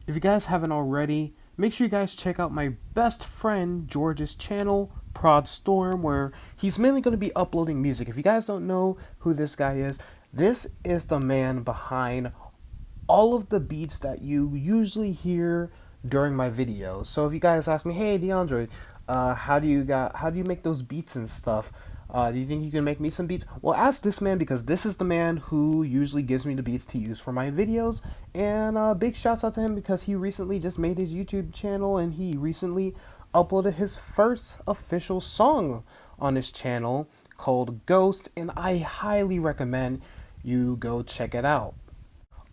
If you guys haven't already, make sure you guys check out my best friend George's channel, Prod Storm, where he's mainly going to be uploading music. If you guys don't know who this guy is, this is the man behind all of the beats that you usually hear during my videos. So if you guys ask me, hey DeAndre, how do you make those beats and stuff? Do you think you can make me some beats? Well, ask this man, because this is the man who usually gives me the beats to use for my videos. And big shouts out to him, because he recently just made his YouTube channel and he recently uploaded his first official song on his channel called Ghost, and I highly recommend you go check it out.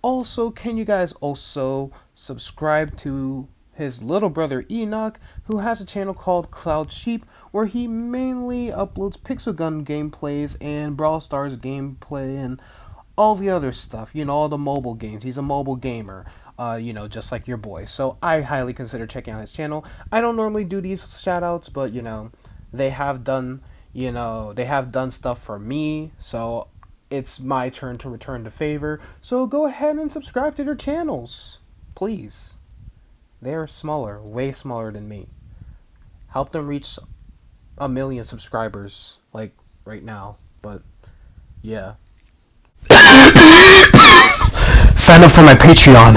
Also, can you guys also subscribe to his little brother Enoch, who has a channel called Cloud Sheep, where he mainly uploads Pixel Gun gameplays and Brawl Stars gameplay and all the other stuff, all the mobile games. He's a mobile gamer, just like your boy. So I highly consider checking out his channel. I don't normally do these shoutouts, but they have done, stuff for me, so it's my turn to return the favor. So go ahead and subscribe to their channels, please. They are smaller, way smaller than me. Help them reach 1 million subscribers, like right now. But yeah. Sign up for my Patreon.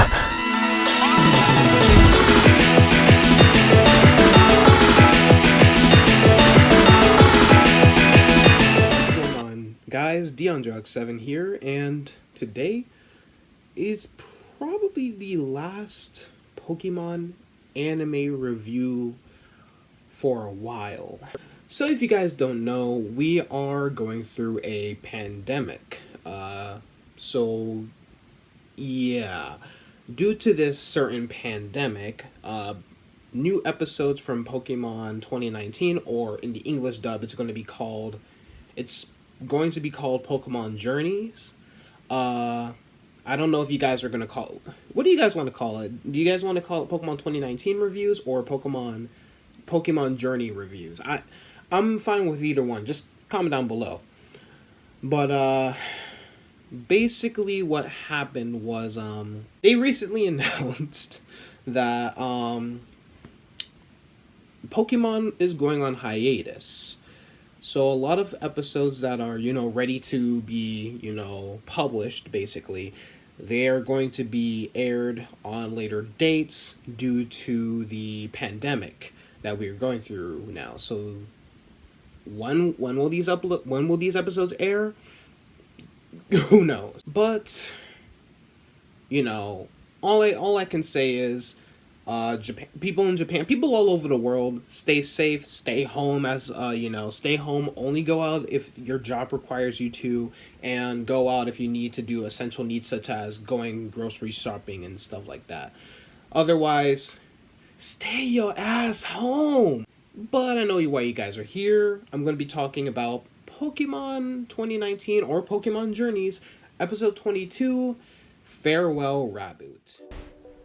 What's going on, guys? DeAndre7 here, and today is probably the last Pokemon anime review for a while. So if you guys don't know, we are going through a pandemic. So yeah, due to this certain pandemic, new episodes from Pokemon 2019, or in the English dub, it's going to be called Pokemon Journeys. I don't know if you guys are going to call it. What do you guys want to call it? Do you guys want to call it Pokemon 2019 reviews or Pokemon Journey reviews? I'm fine with either one. Just comment down below. But basically what happened was they recently announced that Pokemon is going on hiatus. So a lot of episodes that are, ready to be, published, basically, they are going to be aired on later dates due to the pandemic that we're going through now. So when will these episodes air? Who knows? But all I can say is people in Japan, people all over the world, stay safe, stay home stay home, only go out if your job requires you to, and go out if you need to do essential needs such as going grocery shopping and stuff like that. Otherwise, stay your ass home. But I know why you guys are here. I'm going to be talking about Pokemon 2019, or Pokemon Journeys, episode 22, Farewell Raboot.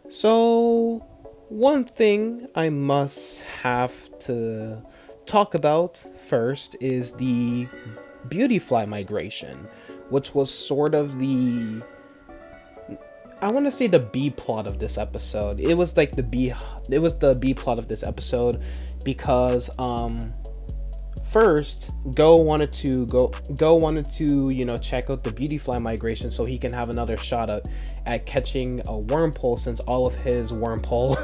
So one thing I must have to talk about first is the Beautyfly migration, which was sort of the, I want to say, the B plot of this episode. It was like the B plot of this episode, because first, Go wanted to check out the Beautyfly migration so he can have another shot at catching a Wurmple, since all of his Wurmple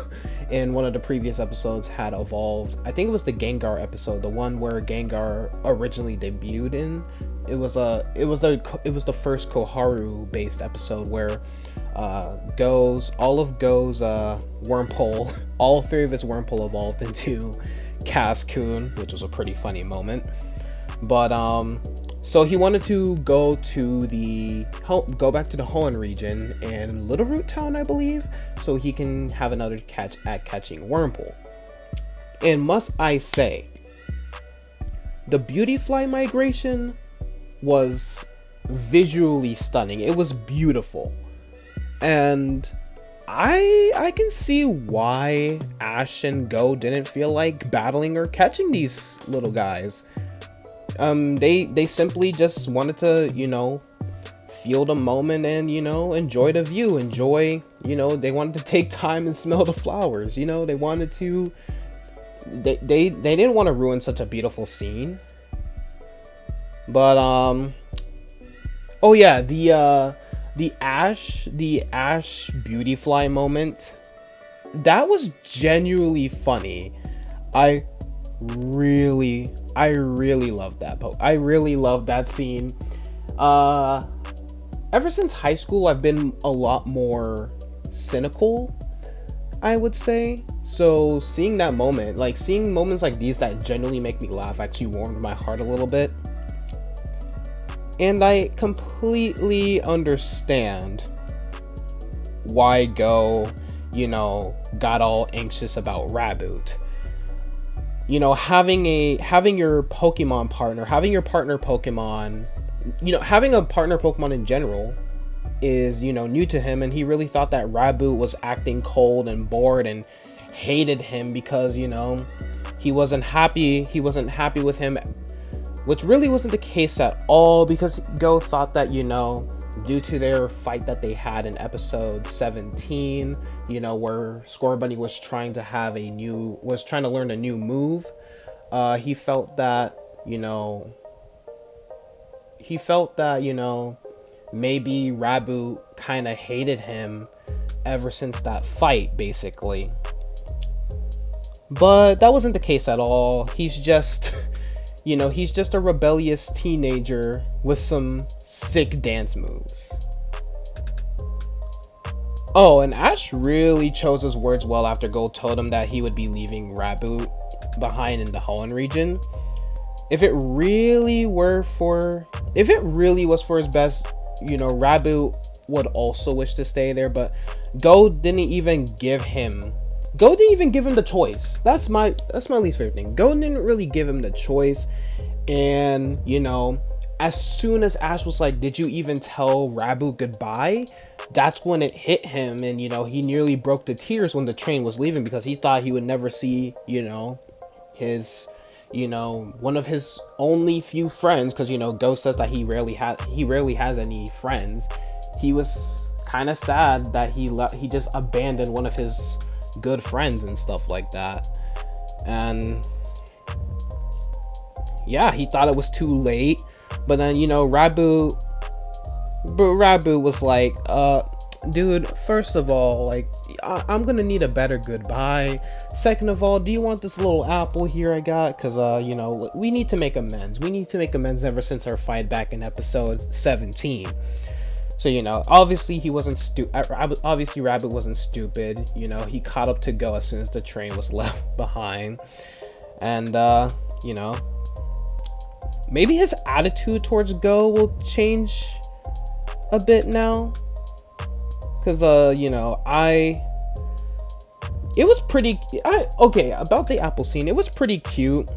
in one of the previous episodes had evolved. I think it was the Gengar episode, the one where Gengar originally debuted in. It was the first Koharu based episode where all of Go's Wurmple, all 3 of his Wurmple evolved into Cascoon, which was a pretty funny moment. But so he wanted to go back to the Hoenn region and Little Root Town, I believe, so he can have another catch at catching Wurmple. And must I say, the Beautyfly migration was visually stunning. It was beautiful, and I can see why Ash and Go didn't feel like battling or catching these little guys. They simply just wanted to, feel the moment and, enjoy the view, they wanted to take time and smell the flowers, they wanted to, they didn't want to ruin such a beautiful scene. But, oh yeah, the Ash Beautyfly moment, that was genuinely funny. I really loved that I really loved that scene. Ever since high school, I've been a lot more cynical, I would say. So seeing that moment, like seeing moments like these that genuinely make me laugh, actually warmed my heart a little bit. And I completely understand why Go, got all anxious about Raboot. Having your Pokemon partner, having your partner Pokemon, having a partner Pokemon in general is, new to him, and he really thought that Raboot was acting cold and bored and hated him because, he wasn't happy with him, which really wasn't the case at all, because Go thought that, due to their fight that they had in episode 17, where Scorbunny was trying to learn a new move, he felt that, maybe Raboot kind of hated him ever since that fight, basically. But that wasn't the case at all. He's just, he's just a rebellious teenager with some sick dance moves. Oh, and Ash really chose his words well after Gold told him that he would be leaving Raboot behind in the Hoenn region. If it really was for his best, Raboot would also wish to stay there, but Gold didn't even give him the choice. That's my least favorite thing. Gold didn't really give him the choice, and as soon as Ash was like, "Did you even tell Raboot goodbye?" That's when it hit him, and he nearly broke to tears when the train was leaving, because he thought he would never see his one of his only few friends, because Ghost says that he rarely has any friends. He was kind of sad that he just abandoned one of his good friends and stuff like that. And yeah, he thought it was too late, but then Raboot was like, dude, first of all, like, I'm gonna need a better goodbye. Second of all, do you want this little apple here I got? Because we need to make amends. Ever since our fight back in episode 17. So obviously he wasn't obviously Raboot wasn't stupid. He caught up to Go as soon as the train was left behind. And maybe his attitude towards Go will change a bit now, because it was pretty about the apple scene. It was pretty cute,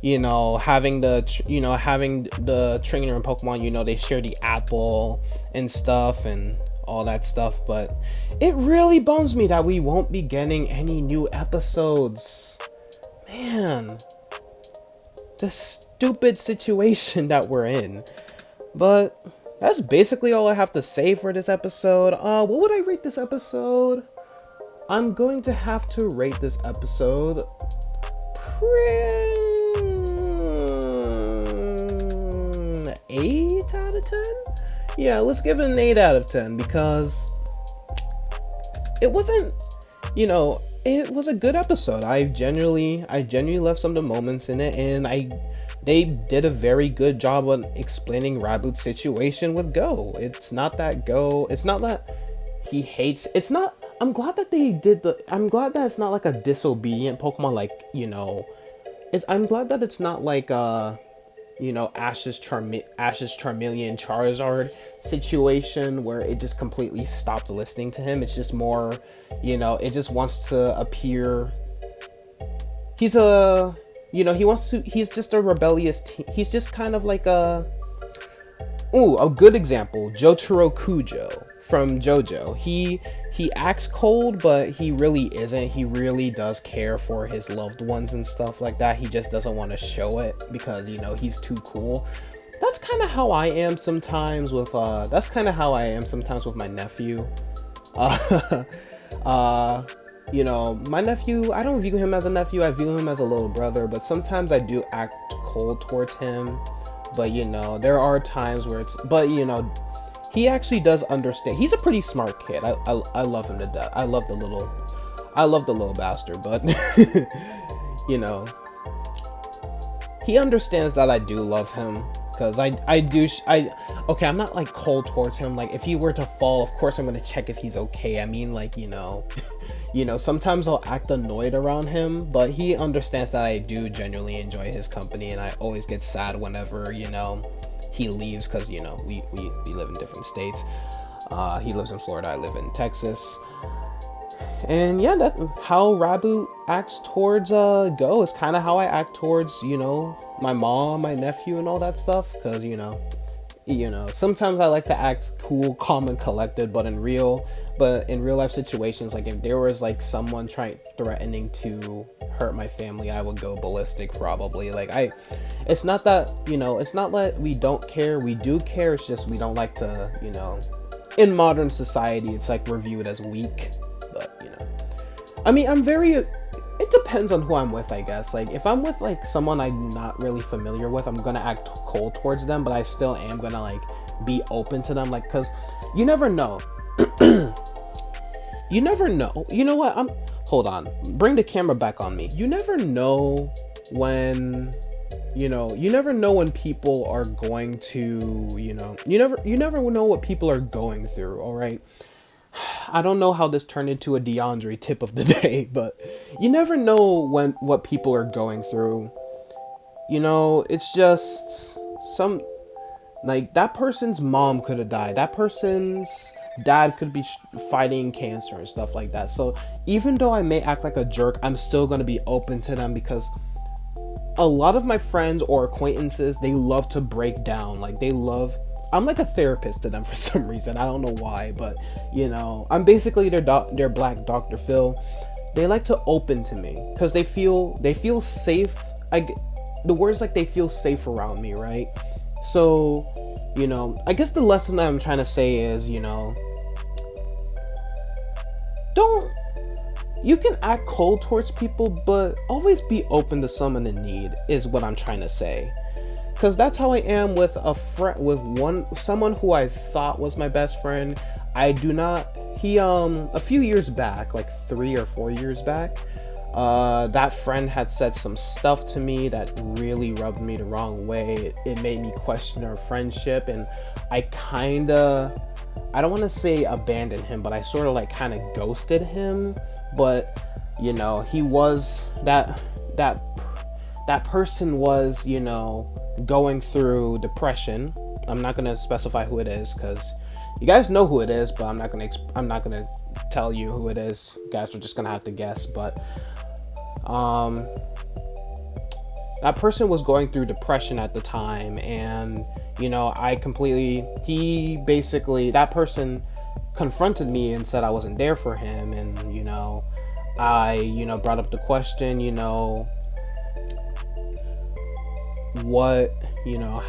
having the trainer and Pokemon, they share the apple and stuff and all that stuff. But it really bums me that we won't be getting any new episodes. Man, the stupid situation that we're in. But that's basically all I have to say for this episode. What would I rate this episode? I'm going to have to rate this episode 8 out of 10? Yeah, let's give it an 8 out of 10, because it wasn't, it was a good episode. I genuinely loved some of the moments in it, and they did a very good job on explaining Raboot's situation with Go. It's not that he hates, I'm glad that I'm glad that it's not like a disobedient Pokemon, like, I'm glad that it's not like Ash's Charmeleon Charizard situation where it just completely stopped listening to him. It's just more, it just wants to appear. He's just a rebellious he's just kind of like a good example, Jotaro Kujo from JoJo. He acts cold, but he really isn't. He really does care for his loved ones and stuff like that. He just doesn't want to show it because, he's too cool. that's kind of how I am sometimes with my nephew. Uh, you know, my nephew, I don't view him as a nephew, I view him as a little brother, but sometimes I do act cold towards him. But, you know, there are times where but, you know, he actually does understand. He's a pretty smart kid. I love him to death. I love the little bastard, but, you know, he understands that I do love him. Because okay, I'm not like cold towards him. Like if he were to fall, of course I'm gonna check if he's okay. I mean, like, you know, sometimes I'll act annoyed around him, but he understands that I do genuinely enjoy his company, and I always get sad whenever, you know, he leaves, because, you know, we live in different states. He lives in Florida, I live in Texas. And yeah, that's how Raboot acts towards Go is kind of how I act towards, you know, my mom, my nephew, and all that stuff. Because, you know, sometimes I like to act cool, calm, and collected, but in real life situations, like if there was like someone threatening to hurt my family, I would go ballistic probably. Like it's not that, you know, it's not that we don't care, we do care. It's just we don't like to, you know, in modern society, it's like we're viewed as weak. But, you know, I mean, it depends on who I'm with, I guess. Like, if I'm with, like, someone I'm not really familiar with, I'm gonna act cold towards them, but I still am gonna, like, be open to them, like, because you never know. You never know. You know what? Hold on. Bring the camera back on me. You never know when, you never know when people are going to, you never know what people are going through, all right? I don't know how this turned into a DeAndre tip of the day, but you never know what people are going through. You know, it's just like that person's mom could have died. That person's dad could be fighting cancer and stuff like that. So even though I may act like a jerk, I'm still going to be open to them, because a lot of my friends or acquaintances, they love to break down. Like I'm like a therapist to them for some reason. I don't know why, but, you know, I'm basically their black Dr. Phil. They like to open to me because they feel safe. The words like they feel safe around me, right? So, you know, I guess the lesson that I'm trying to say is, you know, you can act cold towards people, but always be open to someone in need is what I'm trying to say. Because that's how I am with someone who I thought was my best friend. A few years back, like 3 or 4 years back, that friend had said some stuff to me that really rubbed me the wrong way. It made me question our friendship, and I don't want to say abandoned him, but I sort of like kind of ghosted him. But, you know, he was that person was, you know, going through depression. I'm not going to specify who it is, because you guys know who it is, but I'm not going to tell you who it is. You guys are just going to have to guess. But that person was going through depression at the time, and, you know, that person confronted me and said I wasn't there for him. And, you know, I, you know, brought up the question, you know,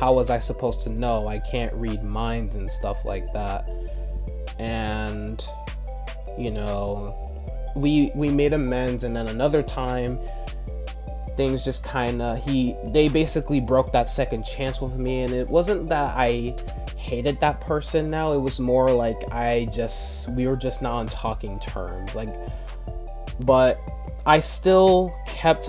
how was I supposed to know? I can't read minds and stuff like that. And, you know, we made amends, and then another time things just they basically broke that second chance with me. And it wasn't that I hated that person now, it was more like we were just not on talking terms. Like, but I still kept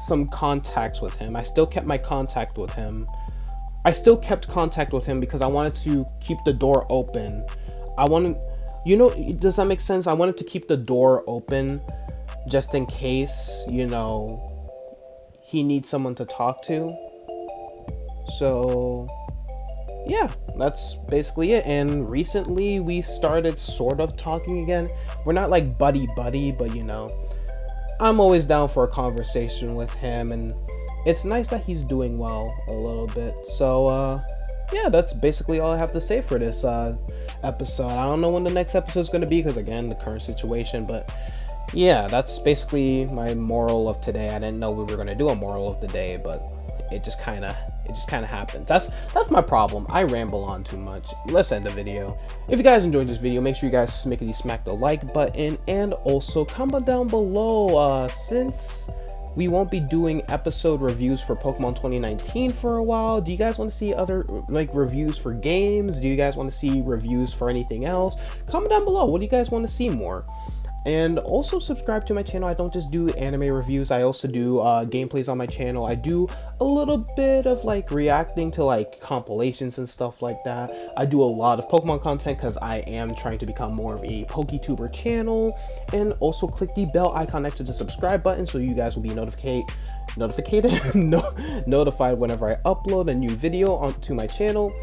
some contact with him. I still kept my contact with him. I still kept contact with him because I wanted to keep the door open. Does that make sense? I wanted to keep the door open just in case, you know, he needs someone to talk to. So, yeah, that's basically it. And recently we started sort of talking again. We're not like buddy, but, you know, I'm always down for a conversation with him, and it's nice that he's doing well a little bit. So, yeah, that's basically all I have to say for this episode. I don't know when the next episode is going to be, because, again, the current situation, but yeah, that's basically my moral of today. I didn't know we were gonna do a moral of the day, but it just kind of happens. That's my problem. I ramble on too much. Let's end the video. If you guys enjoyed this video, make sure you guys smackety smack the like button and also comment down below. Since we won't be doing episode reviews for Pokemon 2019 for a while, do you guys want to see other like reviews for games? Do you guys want to see reviews for anything else? Comment down below. What do you guys want to see more? And also subscribe to my channel. I don't just do anime reviews, I also do gameplays on my channel. I do a little bit of like reacting to like compilations and stuff like that. I do a lot of Pokemon content because I am trying to become more of a PokeTuber channel. And also click the bell icon next to the subscribe button so you guys will be notified whenever I upload a new video onto my channel.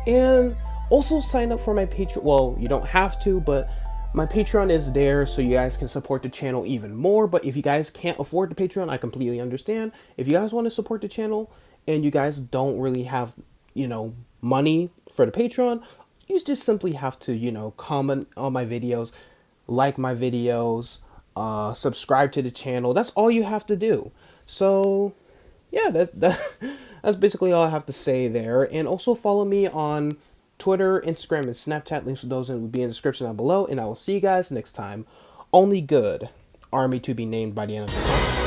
And also sign up for my Patreon. Well, you don't have to, but my Patreon is there so you guys can support the channel even more. But if you guys can't afford the Patreon, I completely understand. If you guys want to support the channel and you guys don't really have, money for the Patreon, you just simply have to, comment on my videos, like my videos, subscribe to the channel. That's all you have to do. So, yeah, that's basically all I have to say there. And also follow me on Twitter, Instagram, and Snapchat. Links to those will be in the description down below. And I will see you guys next time. Only good. Army to be named by the end of the month.